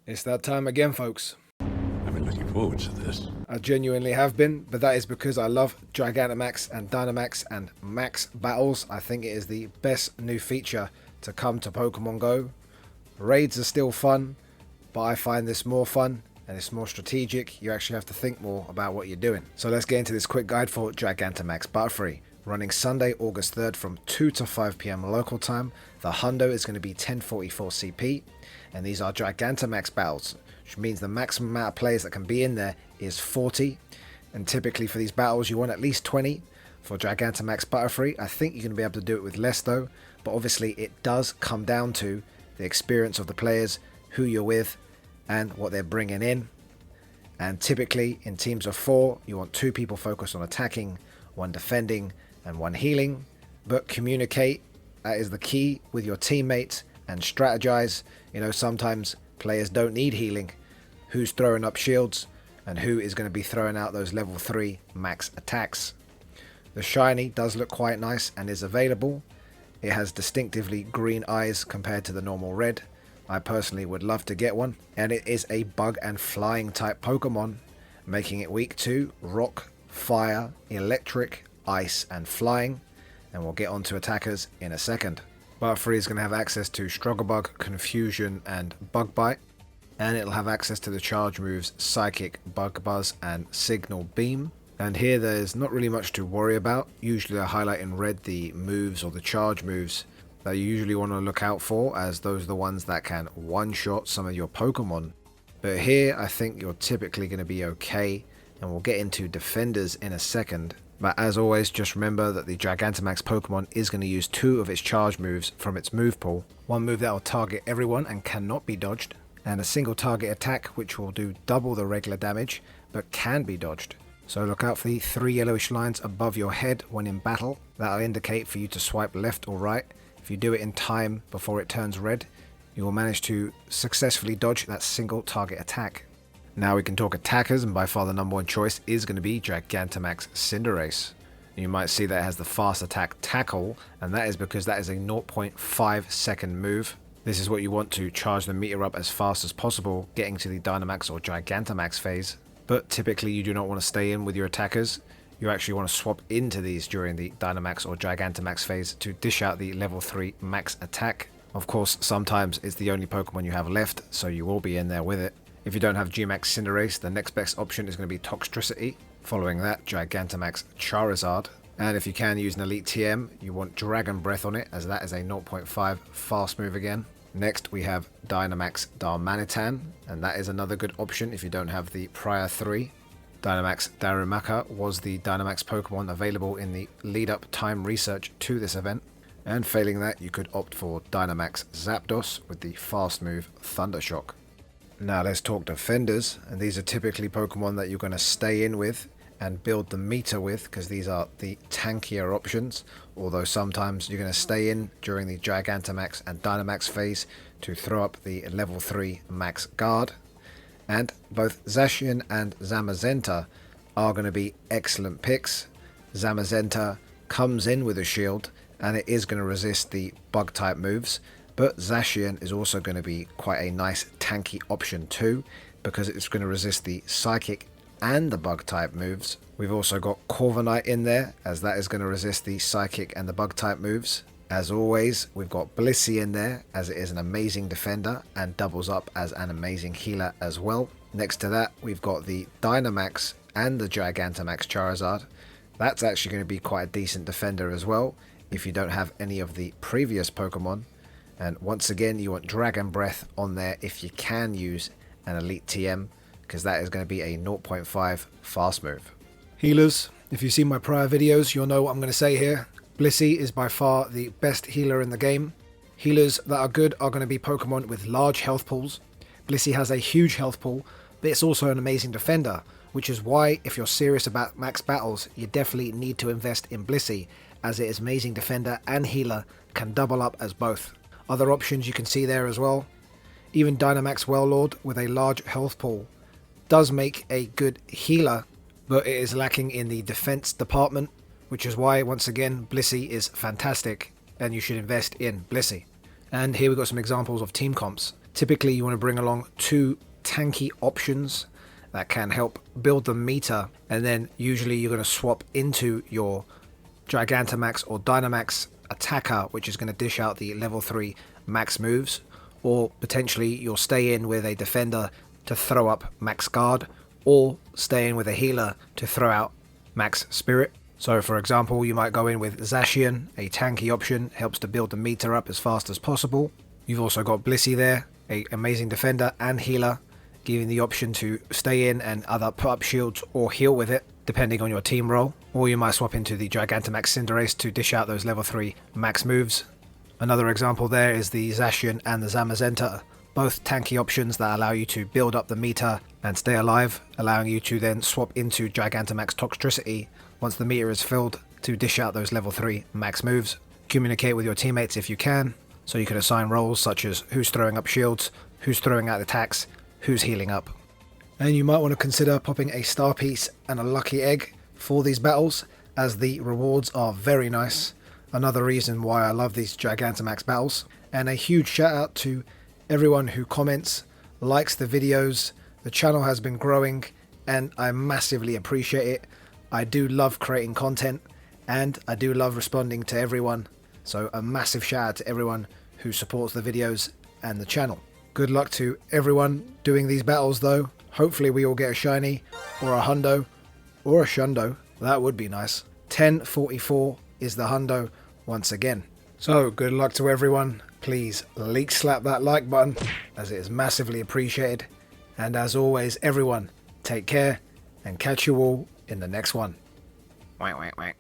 It's that time again, folks. I've been looking forward to this. I genuinely have been, but that is because I love Gigantamax and Dynamax and Max battles. I think it is the best new feature to come to Pokemon Go. Raids are still fun, but I find this more fun and it's more strategic. You actually have to think more about what you're doing. So let's get into this quick guide for Gigantamax Butterfree. Running Sunday, August 3rd from 2 to 5 PM local time. The hundo is going to be 1044 CP, and these are Gigantamax battles, which means the maximum amount of players that can be in there is 40. And typically for these battles, you want at least 20. For Gigantamax Butterfree, I think you're going to be able to do it with less though, but obviously it does come down to the experience of the players, who you're with, and what they're bringing in. And typically in teams of 4, you want 2 people focused on attacking, 1 defending, and 1 healing. But communicate, that is the key with your teammates, and strategize. You know, sometimes players don't need healing. Who's throwing up shields and who is going to be throwing out those level 3 max attacks. The shiny does look quite nice and is available. It has distinctively green eyes compared to the normal red. I personally would love to get one, and it is a bug and flying type Pokemon, making it weak to rock, fire, electric, ice and flying, and we'll get onto attackers in a second. Butterfree is going to have access to Struggle Bug, Confusion and Bug Bite, and it'll have access to the charge moves Psychic, Bug Buzz and Signal Beam. And here there's not really much to worry about. Usually I highlight in red the moves or the charge moves that you usually want to look out for, as those are the ones that can one-shot some of your Pokemon. But here I think you're typically going to be okay, and we'll get into defenders in a second. But as always, just remember that the Gigantamax Pokemon is going to use 2 of its charge moves from its move pool. One move that will target everyone and cannot be dodged, and a single target attack which will do double the regular damage but can be dodged. So look out for the 3 yellowish lines above your head when in battle. That will indicate for you to swipe left or right. If you do it in time before it turns red, you will manage to successfully dodge that single target attack. Now we can talk attackers, and by far the number 1 choice is going to be Gigantamax Cinderace. You might see that it has the fast attack tackle, and that is because that is a 0.5 second move. This is what you want to charge the meter up as fast as possible, getting to the Dynamax or Gigantamax phase. But typically you do not want to stay in with your attackers. You actually want to swap into these during the Dynamax or Gigantamax phase to dish out the level 3 max attack. Of course, sometimes it's the only Pokemon you have left, so you will be in there with it. If you don't have Gmax Cinderace, the next best option is going to be Toxtricity. Following that, Gigantamax Charizard. And if you can use an Elite TM, you want Dragon Breath on it, as that is a 0.5 fast move again. Next we have Dynamax Darmanitan, and that is another good option if you don't have the prior 3. Dynamax Darumaka was the Dynamax Pokemon available in the lead-up time research to this event. And failing that, you could opt for Dynamax Zapdos with the fast move Thundershock. Now let's talk defenders, and these are typically Pokemon that you're going to stay in with and build the meter with, because these are the tankier options, although sometimes you're going to stay in during the Gigantamax and Dynamax phase to throw up the level 3 max guard. And both Zacian and Zamazenta are going to be excellent picks. Zamazenta comes in with a shield and it is going to resist the bug type moves, but Zacian is also going to be quite a nice tanky option too, because it's going to resist the psychic and the bug type moves. We've also got Corviknight in there, as that is going to resist the psychic and the bug type moves. As always, we've got Blissey in there, as it is an amazing defender and doubles up as an amazing healer as well. Next to that, we've got the Dynamax and the Gigantamax Charizard. That's actually going to be quite a decent defender as well, if you don't have any of the previous Pokemon. And once again, you want Dragon Breath on there if you can use an Elite TM, because that is going to be a 0.5 fast move. Healers, if you've seen my prior videos, you'll know what I'm going to say here. Blissey is by far the best healer in the game. Healers that are good are going to be Pokemon with large health pools. Blissey has a huge health pool, but it's also an amazing defender, which is why if you're serious about max battles, you definitely need to invest in Blissey, as it is amazing defender and healer, can double up as both. Other options you can see there as well. Even Dynamax Wellord with a large health pool does make a good healer, but it is lacking in the defense department, which is why once again Blissey is fantastic and you should invest in Blissey. And here we've got some examples of team comps. Typically you want to bring along 2 tanky options that can help build the meter, and then usually you're going to swap into your Gigantamax or Dynamax attacker, which is going to dish out the level 3 max moves, or potentially you'll stay in with a defender to throw up max guard, or stay in with a healer to throw out max spirit. So for example, you might go in with Zacian, a tanky option, helps to build the meter up as fast as possible. You've also got Blissey there, an amazing defender and healer, giving the option to stay in and either put up shields or heal with it, depending on your team role. Or you might swap into the Gigantamax Cinderace to dish out those level 3 max moves. Another example there is the Zacian and the Zamazenta, both tanky options that allow you to build up the meter and stay alive, allowing you to then swap into Gigantamax Toxtricity once the meter is filled to dish out those level 3 max moves. Communicate with your teammates if you can, so you can assign roles such as who's throwing up shields, who's throwing out attacks, who's healing up. And you might want to consider popping a star piece and a lucky egg for these battles, as the rewards are very nice. Another reason why I love these Gigantamax battles. And a huge shout out to everyone who comments, likes the videos. The channel has been growing and I massively appreciate it. I do love creating content and I do love responding to everyone. So a massive shout out to everyone who supports the videos and the channel. Good luck to everyone doing these battles though. Hopefully we all get a shiny or a hundo or a shundo. That would be nice. 1044 is the hundo once again. So good luck to everyone. Please leak slap that like button as it is massively appreciated. And as always, everyone, take care and catch you all in the next one. Wait.